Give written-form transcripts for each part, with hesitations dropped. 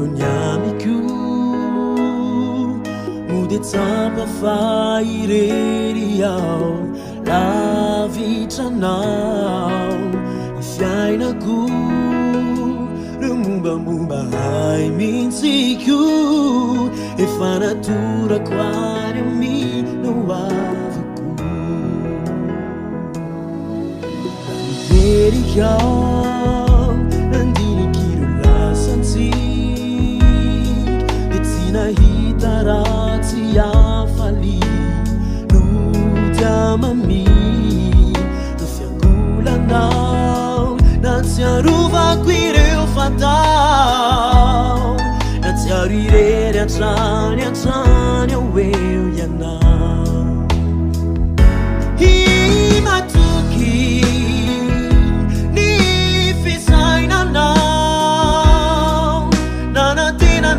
nyamiku Mudetapa faireriao La vita now Fiainaku Mumba hai minsiku If anatura quare mi no avuku Verikiao Nandini kirula sansi Etsina hitarati afali Nutamami Nufiangula now Natsiaruva quireu fatal Natsiarire atrani weu yana Himatuki Ni fisaina now Nanatina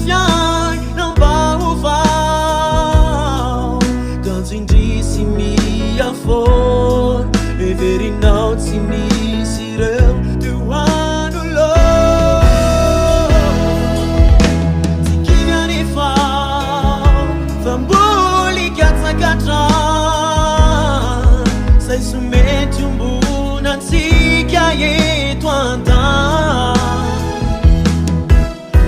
fiai Namba uvau Ganzindissimi afon Very now simi sireu Tu anulo Tikinyani fau Fambuli katsakatra Sai sumeti umbunan Sikia yetu anda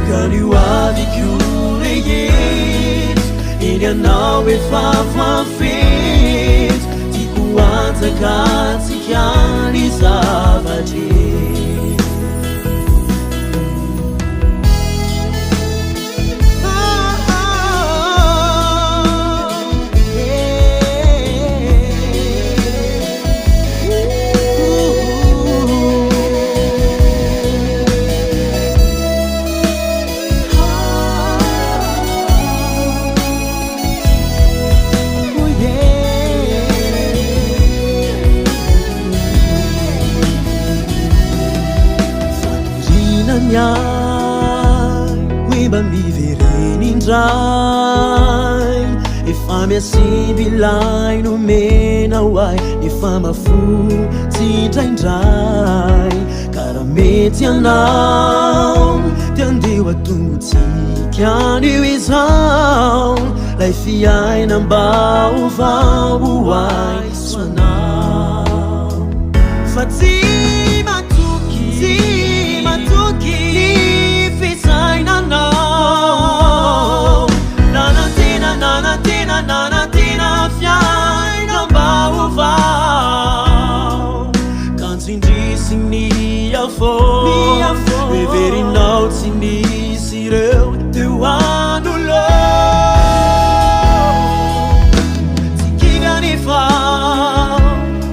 Kaliwadi kure yet Inya nawe fafa fit Tikuanza katikani zavati Wiba mi verenin drai If I'm a sibilai no mena wai If I'm a fool titain drai Karameti anau Tiandewa tungu tikiani wizau Life ai nambau vau wai Swanau Fatima tuki Nanatina fiai namba uvau Kanzindissimi afon Viveri now sini sireu Teu anulo Tikigani fau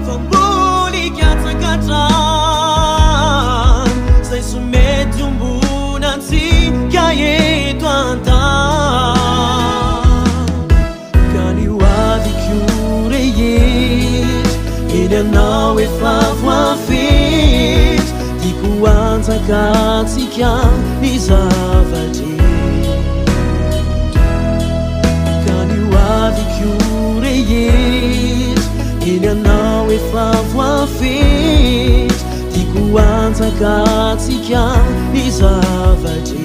Fambuli katsakatran Sai sumeti umbunan Sikia yetu anda Now if I've fit Tikuanza katika nizavati Kaniwadi kure yet Now if I've fit Tikuanza katika nizavati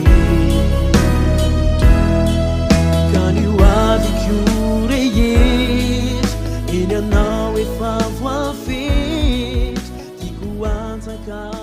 Kaniwadi kure yet Now if I've fit Tikuanza katika